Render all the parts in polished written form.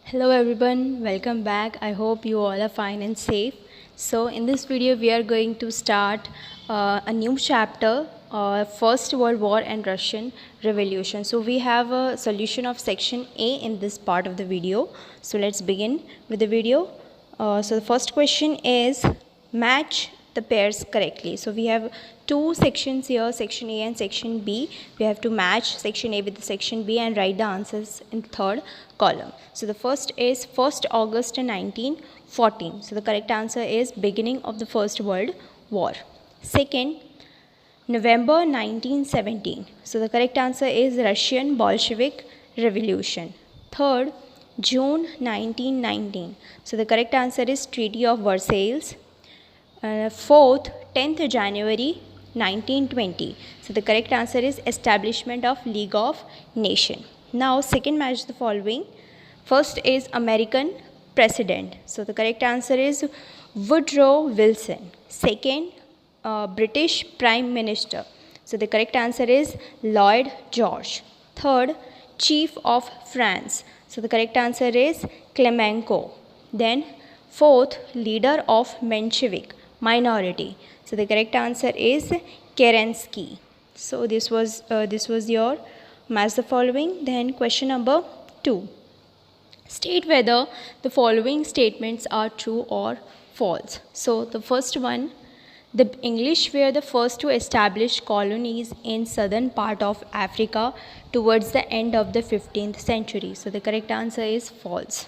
Hello everyone, welcome back. I hope you all are fine and safe. So in this video we are going to start a new chapter, First World War and Russian Revolution. So we have a solution of section A in this part of the video. So let's begin with the video. So the first question is match the pairs correctly. So we have two sections here, section A and section B. We have to match section A with the section B and write the answers in the third column. So the first is 1st August 1914. So the correct answer is beginning of the First World War. Second, November 1917. So the correct answer is Russian Bolshevik Revolution. Third, June 1919. So the correct answer is Treaty of Versailles. Fourth, 10th January 1920. So the correct answer is establishment of League of Nations. Now second match the following. First is American President. So the correct answer is Woodrow Wilson. Second, British Prime Minister. So the correct answer is Lloyd George. Third, Chief of France. So the correct answer is Clemenceau. Then fourth, leader of Menshevik minority. So the correct answer is Kerensky. So this was your match the following. Then question number 2. State whether the following statements are true or false. So the first one, the English were the first to establish colonies in southern part of Africa towards the end of the 15th century. So the correct answer is false.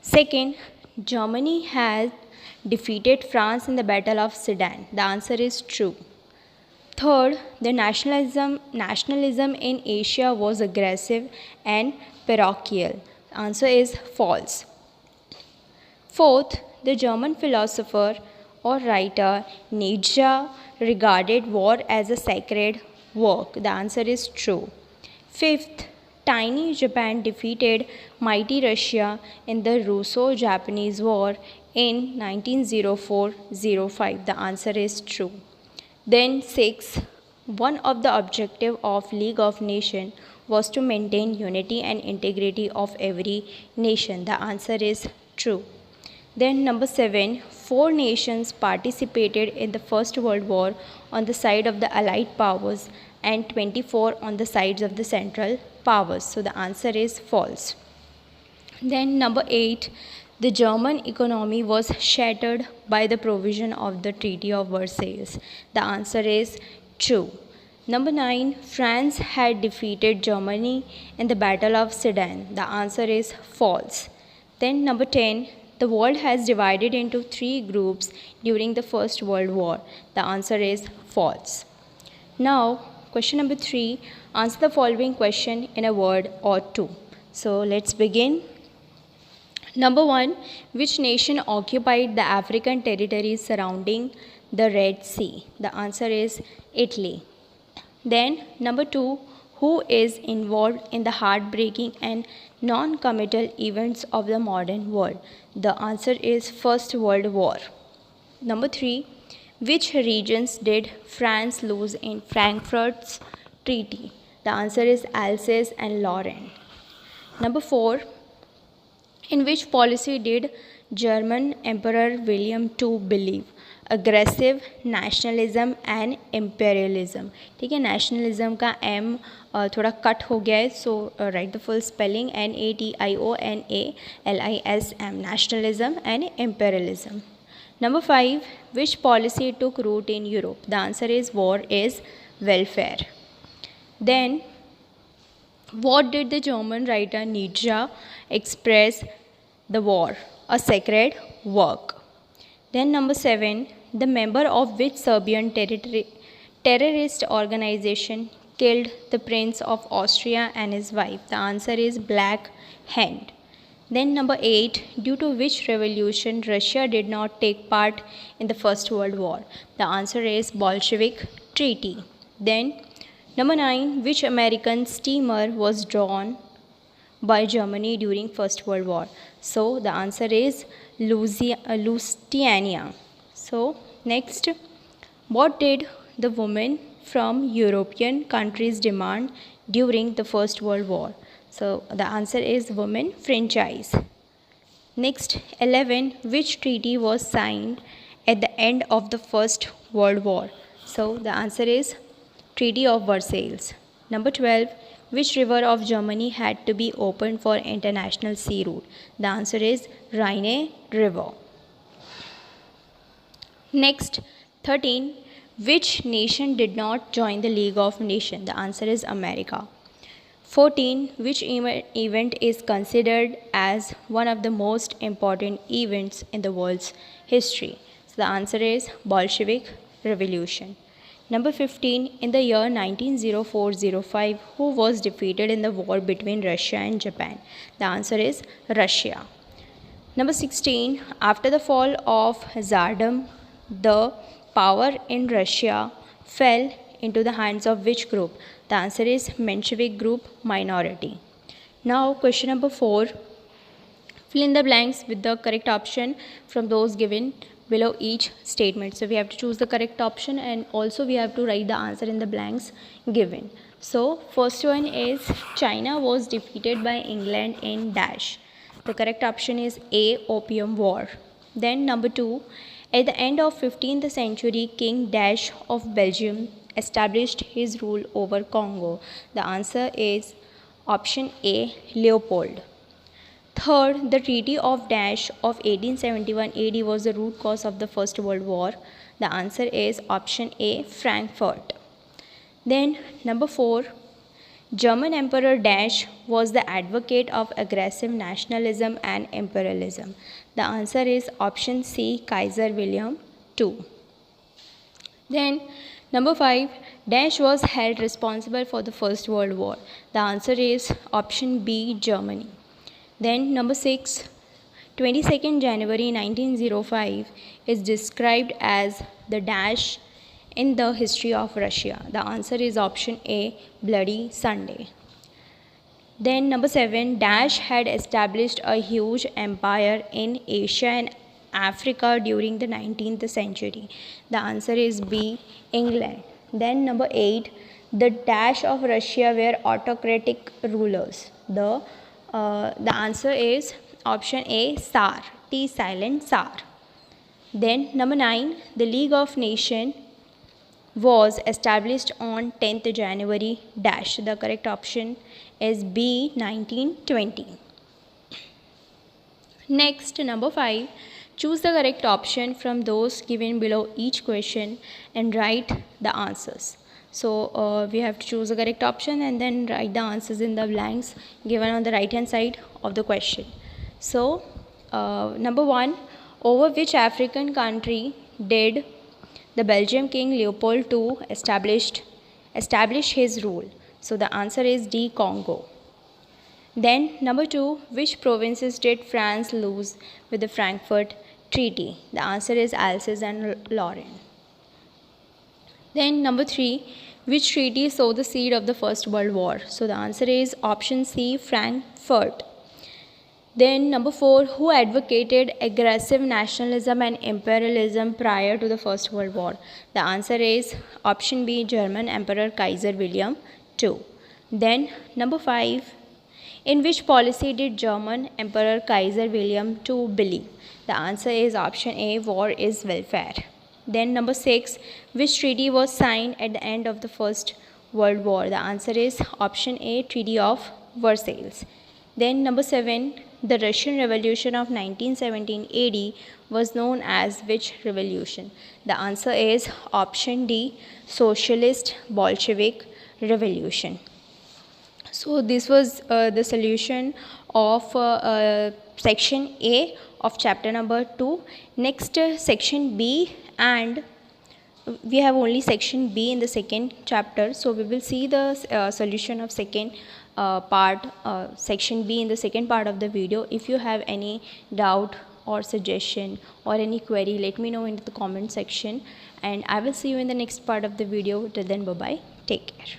Second, Germany has defeated France in the Battle of Sedan. The answer is true. Third, the nationalism in Asia was aggressive and parochial. The answer is false. Fourth, the German philosopher or writer Nietzsche regarded war as a sacred work. The answer is true. Fifth, tiny Japan defeated mighty Russia in the Russo-Japanese War in 1904-05. The answer is true. Then 6. One of the objectives of League of Nations was to maintain unity and integrity of every nation. The answer is true. Then number 7. 4 nations participated in the First World War on the side of the Allied powers and 24 on the sides of the Central powers. So the answer is false. Then number 8. The German economy was shattered by the provision of the Treaty of Versailles. The answer is true. Number 9. France had defeated Germany in the Battle of Sedan. The answer is false. Then number 10. The world has divided into 3 groups during the First World War. The answer is false. Now, question number 3. Answer the following question in a word or two. So let's begin. Number 1. Which nation occupied the African territories surrounding the Red Sea? The answer is Italy. Then number 2. Who is involved in the heartbreaking and non-committal events of the modern world? The answer is First World War. Number 3. Which regions did France lose in Frankfurt's Treaty? The answer is Alsace and Lorraine. Number 4. In which policy did German Emperor William II believe? Aggressive, nationalism and imperialism. ठीक है, nationalism का M थोड़ा cut हो गया है, so write the full spelling NATIONALISM, nationalism and imperialism. Number 5. Which policy took root in Europe? The answer is war is welfare. Then what did the German writer Nietzsche express the war? A sacred work. Then number 7. The member of which Serbian terrorist organization killed the Prince of Austria and his wife? The answer is Black Hand. Then number 8. Due to which revolution Russia did not take part in the First World War? The answer is Bolshevik Treaty. Then number 9. Which American steamer was drawn by Germany during First World War? So the answer is Lusitania. So next, what did the women from European countries demand during the First World War? So the answer is women franchise. Next, 11. Which treaty was signed at the end of the First World War? So the answer is Treaty of Versailles. Number 12. Which river of Germany had to be opened for international sea route? The answer is Rhine River. Next, 13. Which nation did not join the League of Nations? The answer is America. 14. Which event is considered as one of the most important events in the world's history? So the answer is Bolshevik Revolution. Number 15. In the year 1904-05, who was defeated in the war between Russia and Japan? The answer is Russia. Number 16. After the fall of Tsardom, the power in Russia fell into the hands of which group? The answer is Menshevik group minority. Now question number 4. Fill in the blanks with the correct option from those given below each statement. So we have to choose the correct option and also we have to write the answer in the blanks given. So first one is China was defeated by England in dash. The correct option is A, Opium War. Then number 2, at the end of 15th century, King Dash of Belgium established his rule over Congo. The answer is option A, Leopold. Third, the Treaty of Dash of 1871 AD was the root cause of the First World War. The answer is option A, Frankfurt. Then number 4, German Emperor Dash was the advocate of aggressive nationalism and imperialism. The answer is option C, Kaiser William II. Then number 5, Dash was held responsible for the First World War. The answer is option B, Germany. Then number 6, 22nd January 1905 is described as the dash in the history of Russia. The answer is option A, Bloody Sunday. Then number 7, Dash had established a huge empire in Asia and Africa during the 19th century. The answer is B, England. Then number 8, the Dash of Russia were autocratic rulers. The answer is option A, Tsar, T silent Tsar. Then number 9, the League of Nations was established on 10th January dash. The correct option is B, 1920. Next, number 5, choose the correct option from those given below each question and write the answers. So we have to choose the correct option and then write the answers in the blanks given on the right hand side of the question. So number 1, over which African country did the Belgian King Leopold II establish his rule? So the answer is D, Congo. Then number 2, which provinces did France lose with the Frankfurt Treaty? The answer is Alsace and Lorraine. Then number 3, which treaty sowed the seed of the First World War? So the answer is option C, Frankfurt. Then number 4, who advocated aggressive nationalism and imperialism prior to the First World War? The answer is option B, German Emperor Kaiser William II. Then number 5, in which policy did German Emperor Kaiser William II believe? The answer is option A, war is welfare. Then number 6, which treaty was signed at the end of the First World War? The answer is option A, Treaty of Versailles. Then number 7, the Russian Revolution of 1917 AD was known as which revolution? The answer is option D, Socialist Bolshevik Revolution. So this was the solution of section A of chapter number 2. Next section B, and we have only section B in the second chapter. So we will see the solution of second part, section B in the second part of the video. If you have any doubt or suggestion or any query, let me know in the comment section, and I will see you in the next part of the video. Till then, bye bye, take care.